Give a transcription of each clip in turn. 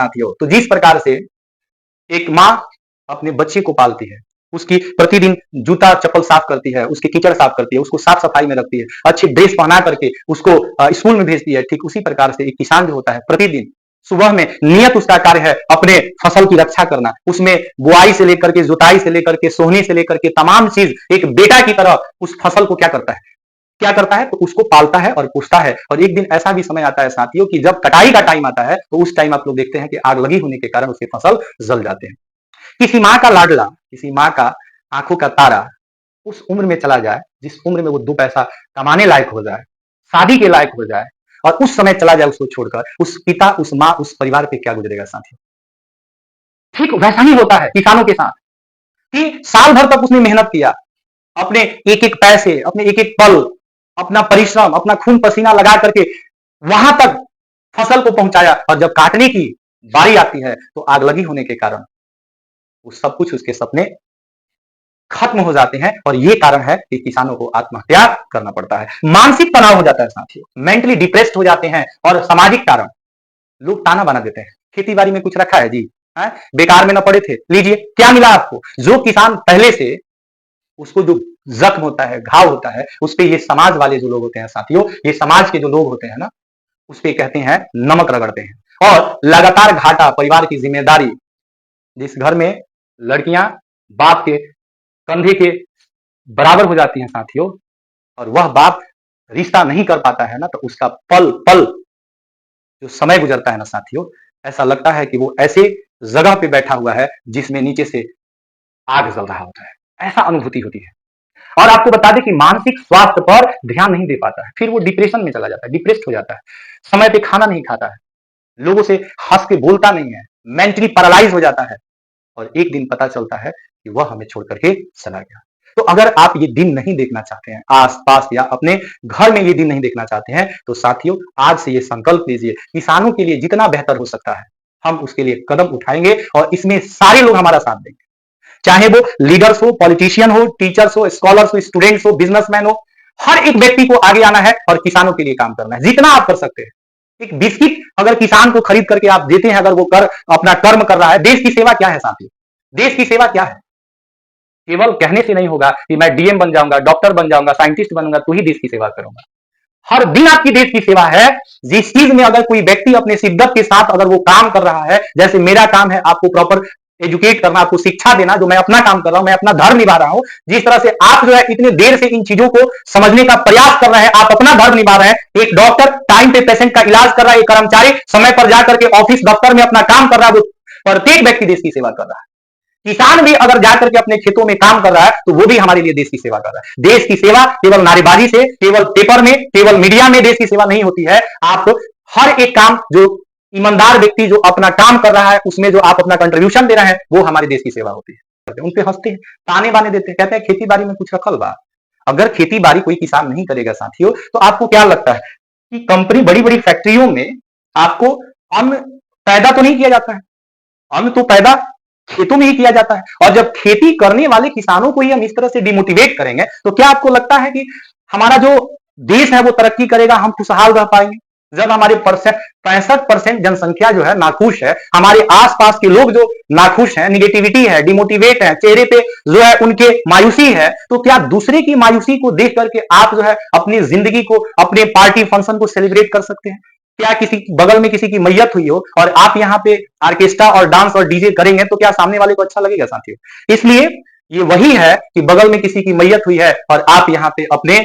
साथियों। तो जिस प्रकार से एक माँ अपने बच्चे को पालती है, उसकी प्रतिदिन जूता चप्पल साफ करती है, उसके कीचड़ साफ करती है, उसको साफ सफाई में रखती है, अच्छी ड्रेस पहना करके उसको स्कूल में भेजती है, ठीक उसी प्रकार से एक किसान जो होता है प्रतिदिन सुबह में नियत उसका कार्य है अपने फसल की रक्षा करना, उसमें बुआई से लेकर के जुताई से लेकर के सोहनी से लेकर के तमाम चीज एक बेटा की तरह उस फसल को क्या करता है तो उसको पालता है और पूछता है। और एक दिन ऐसा भी समय आता है साथियों कि जब कटाई का टाइम आता है तो उस टाइम आप लोग देखते हैं कि आग लगी होने के कारण उसके फसल जल जाते हैं। किसी माँ का लाडला, किसी माँ का आंखों का तारा उस उम्र में चला जाए जिस उम्र में वो दो पैसा कमाने लायक हो जाए, शादी के लायक हो जाए, और उस समय चला जाए उसको छोड़कर, उस पिता, उस माँ, उस परिवार पे क्या गुजरेगा साथियों। ठीक वैसा ही होता है किसानों के साथ कि साल भर तक उसने मेहनत किया, अपने एक एक पैसे, अपने एक एक पल, अपना परिश्रम, अपना खून पसीना लगा करके वहां तक फसल को पहुंचाया, और जब काटने की बारी आती है तो आग लगी होने के कारण वो सब कुछ, उसके सपने खत्म हो जाते हैं। और ये कारण है कि किसानों को आत्महत्या करना पड़ता है, मानसिक तनाव हो जाता है साथियों, मेंटली डिप्रेस्ड हो जाते हैं। और सामाजिक कारण, लोग ताना बना देते हैं, खेती बाड़ी में कुछ रखा है जी, है? बेकार में न पड़े थे, लीजिए क्या मिला आपको। जो किसान पहले से उसको जो जख्म होता है, घाव होता है, उस पे ये समाज वाले जो लोग होते हैं साथियों, ये समाज के जो लोग होते हैं ना, उस पे कहते हैं नमक रगड़ते हैं। और लगातार घाटा, परिवार की जिम्मेदारी, जिस घर में लड़कियां बाप के कंधे के बराबर हो जाती हैं साथियों, और वह बाप रिश्ता नहीं कर पाता है ना, तो उसका पल पल जो समय गुजरता है ना साथियों, ऐसा लगता है कि वो ऐसे जगह पे बैठा हुआ है जिसमें नीचे से आग जल रहा होता है, ऐसा अनुभूति होती है। और आपको बता दें कि मानसिक स्वास्थ्य पर ध्यान नहीं दे पाता है, फिर वो डिप्रेशन में चला जाता है, डिप्रेस्ड हो जाता है, समय पे खाना नहीं खाता है, लोगों से हंस के बोलता नहीं है, मेंटली पैरालाइज हो जाता है, और एक दिन पता चलता है कि वह हमें छोड़ करके चला गया। तो अगर आप ये दिन नहीं देखना चाहते हैं आसपास या अपने घर में, ये दिन नहीं देखना चाहते हैं, तो साथियों आज से ये संकल्प लीजिए, किसानों के लिए जितना बेहतर हो सकता है हम उसके लिए कदम उठाएंगे, और इसमें सारे लोग हमारा साथ देंगे, चाहे वो लीडर्स हो, पॉलिटिशियन हो, टीचर्स हो, स्कॉलर्स हो, स्टूडेंट्स हो, बिजनेसमैन हो, हर एक व्यक्ति को आगे आना है और किसानों के लिए काम करना है, जितना आप कर सकते हैं। एक बिस्किट अगर किसान को खरीद करके आप देते हैं, अगर वो अपना कर्म कर रहा है, देश की सेवा क्या है साथियों, देश की सेवा क्या है। केवल कहने से नहीं होगा कि मैं डीएम बन जाऊंगा, डॉक्टर बन जाऊंगा, साइंटिस्ट बनूंगा तो ही देश की सेवा करूंगा। हर दिन आपकी देश की सेवा है। जिस चीज में अगर कोई व्यक्ति अपने शिद्दत के साथ अगर वो काम कर रहा है, जैसे मेरा काम है आपको प्रॉपर एजुकेट करना, आपको शिक्षा देना, जो मैं अपना काम कर रहा हूं, मैं अपना धर्म निभा रहा हूं, जिस तरह से आप जो है इतने देर से इन चीजों को समझने का प्रयास कर रहे हैं, आप अपना धर्म निभा रहे हैं। एक डॉक्टर टाइम पे पेशेंट का इलाज कर रहा है, एक कर्मचारी समय पर जाकर के ऑफिस दफ्तर में अपना काम कर रहा है, वो प्रत्येक व्यक्ति देश की सेवा कर रहा है। किसान भी अगर जाकर के अपने खेतों में काम कर रहा है तो वो भी हमारे लिए देश की सेवा कर रहा है। देश की सेवा केवल नारेबाजी से, केवल पेपर में, केवल मीडिया में देश की सेवा नहीं होती है। आप हर एक काम, जो ईमानदार व्यक्ति जो अपना काम कर रहा है उसमें जो आप अपना कंट्रीब्यूशन दे रहे हैं, वो हमारे देश की सेवा होती है। उन पे हंसते हैं, ताने बाने देते हैं, कहते हैं खेती बाड़ी में कुछ रखल बा। अगर खेती बाड़ी कोई किसान नहीं करेगा साथियों, तो आपको क्या लगता है कि कंपनी, बड़ी बड़ी फैक्ट्रियों में आपको अन्न पैदा तो नहीं किया जाता है, अन्न तो पैदा खेतों में ही किया जाता है। और जब खेती करने वाले किसानों को ही हम इस तरह से डिमोटिवेट करेंगे, तो क्या आपको लगता है कि हमारा जो देश है वो तरक्की करेगा, हम खुशहाल रह पाएंगे। जब हमारे 65% जनसंख्या जो है नाखुश है, हमारे आसपास के लोग जो नाखुश हैं, निगेटिविटी है, डिमोटिवेट है, चेहरे पे जो है उनके मायूसी है, तो क्या दूसरे की मायूसी को देख करके आप जो है अपनी जिंदगी को, अपने पार्टी फंक्शन को सेलिब्रेट कर सकते हैं? क्या किसी बगल में किसी की मैयत हुई हो और आप यहाँ पे ऑर्केस्ट्रा और डांस और डीजे करेंगे, तो क्या सामने वाले को अच्छा लगेगा साथियों? इसलिए ये वही है कि बगल में किसी की मैयत हुई है और आप यहाँ पे अपने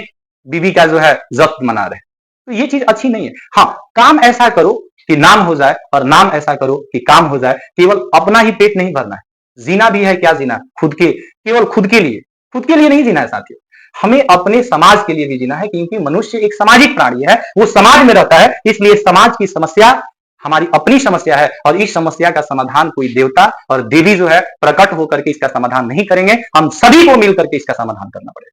बीवी का जो है जब्त मना रहे हैं, तो ये चीज अच्छी नहीं है। हाँ, काम ऐसा करो कि नाम हो जाए, और नाम ऐसा करो कि काम हो जाए। केवल अपना ही पेट नहीं भरना है, जीना भी है क्या जीना, खुद के, केवल खुद के लिए नहीं जीना है साथियों, हमें अपने समाज के लिए भी जीना है, क्योंकि मनुष्य एक सामाजिक प्राणी है, वो समाज में रहता है। इसलिए समाज की समस्या हमारी अपनी समस्या है, और इस समस्या का समाधान कोई देवता और देवी जो है प्रकट होकर के इसका समाधान नहीं करेंगे, हम सभी को मिलकर के इसका समाधान करना पड़ेगा।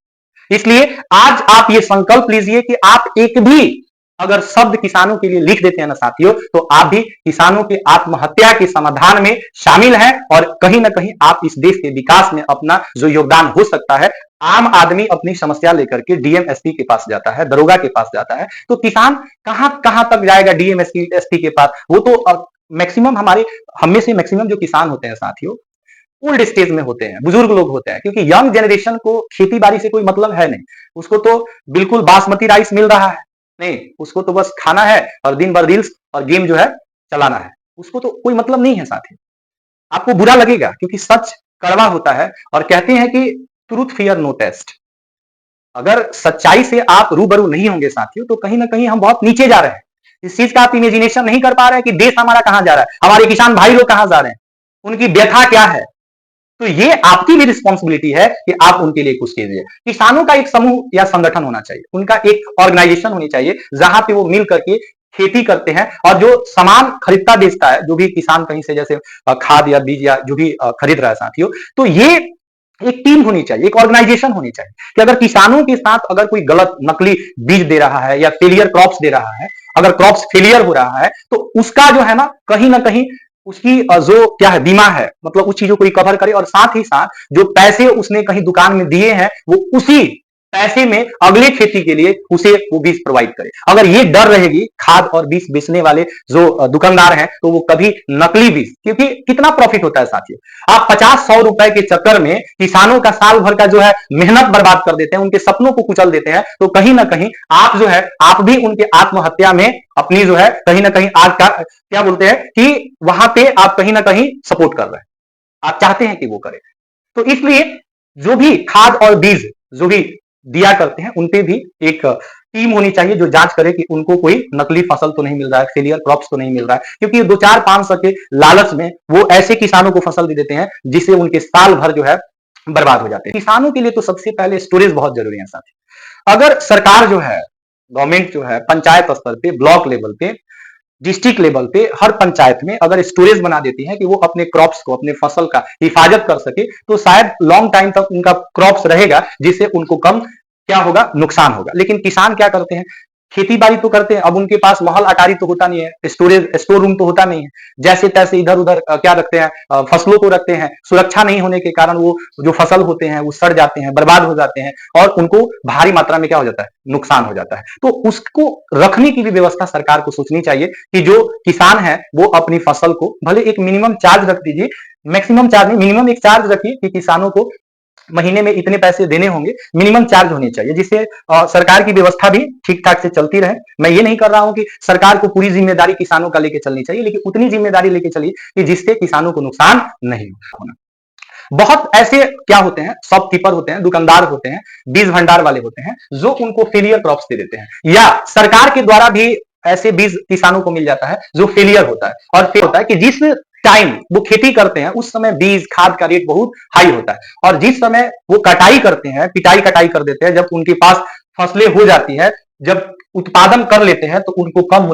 इसलिए आज आप ये संकल्प लीजिए कि आप एक भी अगर शब्द किसानों के लिए लिख देते हैं ना साथियों, तो आप भी किसानों के आत्महत्या के समाधान में शामिल हैं, और कहीं ना कहीं आप इस देश के विकास में अपना जो योगदान हो सकता है। आम आदमी अपनी समस्या लेकर के डीएम एसपी के पास जाता है, दरोगा के पास जाता है, तो किसान कहां कहां तक जाएगा डीएम एसपी के पास? वो तो मैक्सिमम हम में से मैक्सिमम जो किसान होते हैं साथियों, ओल्ड स्टेज में होते हैं, बुजुर्ग लोग होते हैं, क्योंकि यंग जनरेशन को खेती बाड़ी से कोई मतलब है नहीं। उसको तो बिल्कुल बासमती राइस मिल रहा है, नहीं, उसको तो बस खाना है और दिन भर रील्स और गेम जो है चलाना है, उसको तो कोई मतलब नहीं है साथी। आपको बुरा लगेगा क्योंकि सच कड़वा होता है, और कहते हैं कि ट्रूथ फियर नो टेस्ट। अगर सच्चाई से आप रूबरू नहीं होंगे साथियों, तो कहीं ना कहीं हम बहुत नीचे जा रहे हैं। इस चीज का आप इमेजिनेशन नहीं कर पा रहे हैं कि देश हमारा कहां जा रहा है, हमारे किसान भाई लोग कहां जा रहे हैं, उनकी व्यथा क्या है। तो ये आपकी भी रिस्पॉन्सिबिलिटी है कि आप उनके लिए कुछ कीजिए। किसानों का एक समूह या संगठन होना चाहिए, उनका एक ऑर्गेनाइजेशन होनी चाहिए, जहां पे वो मिल करके खेती करते हैं, और जो सामान खरीदता बेचता है, जो भी किसान कहीं से जैसे खाद या बीज या जो भी खरीद रहा है साथियों, तो ये एक टीम होनी चाहिए, एक ऑर्गेनाइजेशन होनी चाहिए कि अगर किसानों के साथ अगर कोई गलत नकली बीज दे रहा है या फेलियर क्रॉप्स दे रहा है, अगर क्रॉप्स फेलियर हो रहा है, तो उसका जो है ना कहीं उसकी जो क्या है बीमा है, मतलब उस चीजों को रिकवर करे, और साथ ही साथ जो पैसे उसने कहीं दुकान में दिए हैं, वो उसी पैसे में अगले खेती के लिए उसे वो बीज प्रोवाइड करे। अगर ये डर रहेगी खाद और बीज बेचने वाले जो दुकानदार हैं, तो वो कभी नकली बीज, क्योंकि कितना प्रॉफिट होता है साथियों, आप 50-100 रुपए के चक्कर में किसानों का साल भर का जो है मेहनत बर्बाद कर देते हैं, उनके सपनों को कुचल देते हैं, तो कहीं ना कहीं आप जो है आप भी उनके आत्महत्या में अपनी जो है कहीं ना कहीं आज का क्या बोलते हैं कि वहां पे आप कहीं ना कहीं सपोर्ट कर रहे हैं, आप चाहते हैं कि वो करे। तो इसलिए जो भी खाद और बीज जो भी दिया करते हैं, उनपे भी एक टीम होनी चाहिए जो जांच करे कि उनको कोई नकली फसल तो नहीं मिल रहा है, फेलियर क्रॉप्स तो नहीं मिल रहा है, क्योंकि 2-4-5 के लालच में वो ऐसे किसानों को फसल दे देते हैं जिससे उनके साल भर जो है बर्बाद हो जाते हैं। किसानों के लिए तो सबसे पहले स्टोरेज बहुत जरूरी है साथी। अगर सरकार जो है, गवर्नमेंट जो है, पंचायत स्तर पे, ब्लॉक लेवल पे, डिस्ट्रिक्ट लेवल पे, हर पंचायत में अगर स्टोरेज बना देती है कि वो अपने क्रॉप्स को, अपने फसल का हिफाजत कर सके, तो शायद लॉन्ग टाइम तक उनका क्रॉप्स रहेगा, जिससे उनको कम क्या होगा, नुकसान होगा। लेकिन किसान क्या करते हैं, खेती बाड़ी तो करते हैं, अब उनके पास महल अटारी तो होता नहीं है, स्टोर रूम तो होता नहीं है, जैसे तैसे इधर उधर क्या रखते हैं, फसलों को रखते हैं, सुरक्षा नहीं होने के कारण वो जो फसल होते हैं वो सड़ जाते हैं, बर्बाद हो जाते हैं, और उनको भारी मात्रा में क्या हो जाता है, नुकसान हो जाता है। तो उसको रखने की भी व्यवस्था सरकार को सोचनी चाहिए कि जो किसान है वो अपनी फसल को भले एक मिनिमम चार्ज रख दीजिए, मैक्सिमम चार्ज नहीं, मिनिमम एक चार्ज रखिए कि किसानों को महीने में इतने पैसे देने होंगे, मिनिमम चार्ज होनी चाहिए, जिससे सरकार की व्यवस्था भी ठीक ठाक से चलती रहे। मैं ये नहीं कर रहा हूं कि सरकार को पूरी जिम्मेदारी किसानों का लेके चलनी चाहिए, लेकिन उतनी जिम्मेदारी लेके चलिए कि जिससे किसानों को नुकसान नहीं होना। बहुत ऐसे क्या होते हैं, शॉपकीपर होते हैं, दुकानदार होते हैं, बीज भंडार वाले होते हैं, जो उनको फेलियर क्रॉप्स दे देते हैं, या सरकार के द्वारा भी ऐसे बीज किसानों को मिल जाता है जो फेलियर होता है, और फिर होता है कि जिस टाइम वो खेती करते हैं उस समय बीज खाद का रेट बहुत हाई होता है, और जिस समय वो कटाई करते हैं, पिटाई कटाई कर देते हैं, जब उनके पास फसलें हो जाती है, जब उत्पादन कर लेते हैं, तो उनको कम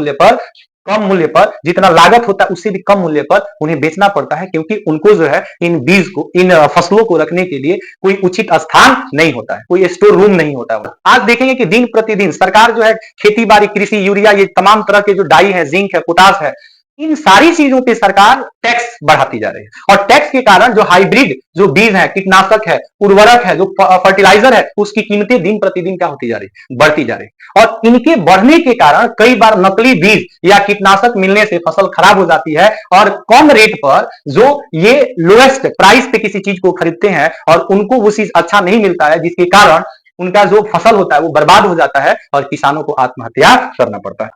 मूल्य पर जितना लागत होता है उससे भी कम मूल्य पर उन्हें बेचना पड़ता है, क्योंकि उनको जो है इन बीज को, इन फसलों को रखने के लिए कोई उचित स्थान नहीं होता है, कोई स्टोर रूम नहीं होता है। आज देखेंगे कि दिन प्रतिदिन सरकार जो है खेती बाड़ी, कृषि, यूरिया, ये तमाम तरह के जो डाई है, जिंक है, पोटास है, इन सारी चीजों पे सरकार टैक्स बढ़ाती जा रही है, और टैक्स के कारण जो हाइब्रिड जो बीज है, कीटनाशक है, उर्वरक है, जो फर्टिलाइजर है, उसकी कीमतें दिन प्रतिदिन क्या होती जा रही, बढ़ती जा रही, और इनके बढ़ने के कारण कई बार नकली बीज या कीटनाशक मिलने से फसल खराब हो जाती है, और कम रेट पर जो ये लोएस्ट प्राइस पे किसी चीज को खरीदते हैं और उनको वो चीज अच्छा नहीं मिलता है, जिसके कारण उनका जो फसल होता है वो बर्बाद हो जाता है और किसानों को आत्महत्या करना पड़ता है।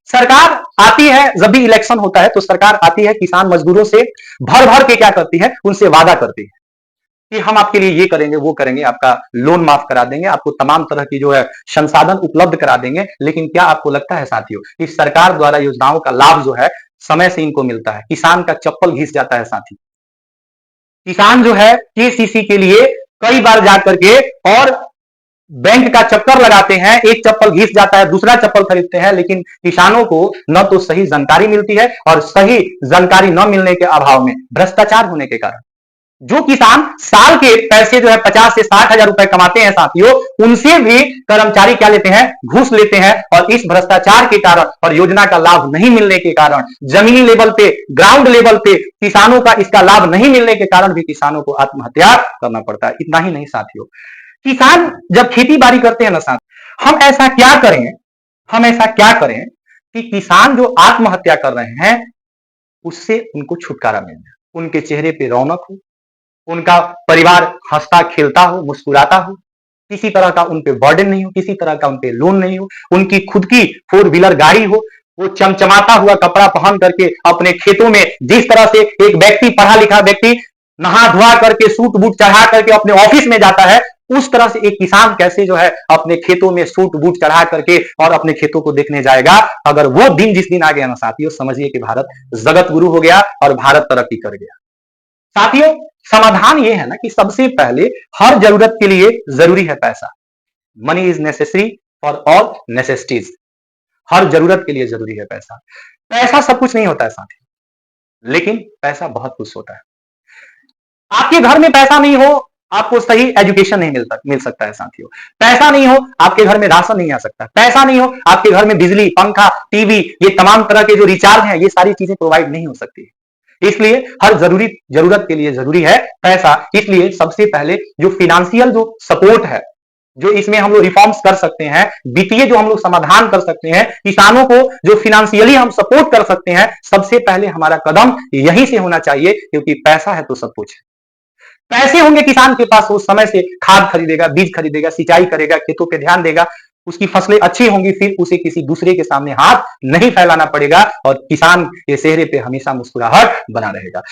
सरकार आती है, जब भी इलेक्शन होता है तो सरकार आती है, किसान मजदूरों से भर भर के क्या करती है, उनसे वादा करती है कि हम आपके लिए ये करेंगे, वो करेंगे, आपका लोन माफ करा देंगे, आपको तमाम तरह की जो है संसाधन उपलब्ध करा देंगे। लेकिन क्या आपको लगता है साथियों, इस सरकार द्वारा योजनाओं का लाभ जो है समय से इनको मिलता है? किसान का चप्पल घिस जाता है साथी, किसान जो है केसीसी के लिए कई बार जाकर के और बैंक का चक्कर लगाते हैं, एक चप्पल घिस जाता है, दूसरा चप्पल खरीदते हैं, लेकिन किसानों को न तो सही जानकारी मिलती है, और सही जानकारी न मिलने के अभाव में भ्रष्टाचार होने के कारण जो किसान साल के पैसे जो है 50 से 60 हजार रुपए कमाते हैं साथियों, उनसे भी कर्मचारी क्या लेते हैं, घूस लेते हैं, और इस भ्रष्टाचार के कारण और योजना का लाभ नहीं मिलने के कारण, जमीनी लेवल पे, ग्राउंड लेवल पे किसानों का इसका लाभ नहीं मिलने के कारण भी किसानों को आत्महत्या करना पड़ता है। इतना ही नहीं साथियों, किसान जब खेती बाड़ी करते हैं ना साथ, हम ऐसा क्या करें, हम ऐसा क्या करें कि किसान जो आत्महत्या कर रहे हैं उससे उनको छुटकारा मिल जाए, उनके चेहरे पे रौनक हो, उनका परिवार हंसता खेलता हो, मुस्कुराता हो, किसी तरह का उन पे बर्डन नहीं हो, किसी तरह का उन पे लोन नहीं हो, उनकी खुद की 4 व्हीलर गाड़ी हो, वो चमचमाता हुआ कपड़ा पहन करके अपने खेतों में, जिस तरह से एक व्यक्ति, पढ़ा लिखा व्यक्ति, नहा धुआ करके सूट बूट चढ़ा करके अपने ऑफिस में जाता है, उस तरह से एक किसान कैसे जो है अपने खेतों में सूट बूट चढ़ा करके और अपने खेतों को देखने जाएगा। अगर वो दिन जिस दिन आ गया ना साथियों, समझिए कि भारत जगत गुरु हो गया और भारत तरक्की कर गया। साथियों, समाधान ये है ना कि सबसे पहले हर जरूरत के लिए जरूरी है पैसा। Money is necessary for all necessities. हर जरूरत के लिए जरूरी है पैसा। पैसा सब कुछ नहीं होता है साथियों, लेकिन पैसा बहुत कुछ होता है। आपके घर में पैसा नहीं हो, आपको सही एजुकेशन नहीं मिल सकता है साथियों। पैसा नहीं हो, आपके घर में राशन नहीं आ सकता। पैसा नहीं हो, आपके घर में बिजली, पंखा, टीवी, ये तमाम तरह के जो रिचार्ज हैं, ये सारी चीजें प्रोवाइड नहीं हो सकती। इसलिए हर जरूरत के लिए जरूरी है पैसा। इसलिए सबसे पहले जो फिनेंशियल जो सपोर्ट है, जो इसमें हम लोग रिफॉर्म्स कर सकते हैं, वित्तीय जो हम लोग समाधान कर सकते हैं, किसानों को जो फिनेंशियली हम सपोर्ट कर सकते हैं, सबसे पहले हमारा कदम यहीं से होना चाहिए, क्योंकि पैसा है तो सब कुछ है। पैसे होंगे किसान के पास, वो समय से खाद खरीदेगा, बीज खरीदेगा, सिंचाई करेगा, खेतों पे ध्यान देगा, उसकी फसलें अच्छी होंगी, फिर उसे किसी दूसरे के सामने हाथ नहीं फैलाना पड़ेगा और किसान के चेहरे पे हमेशा मुस्कुराहट बना रहेगा।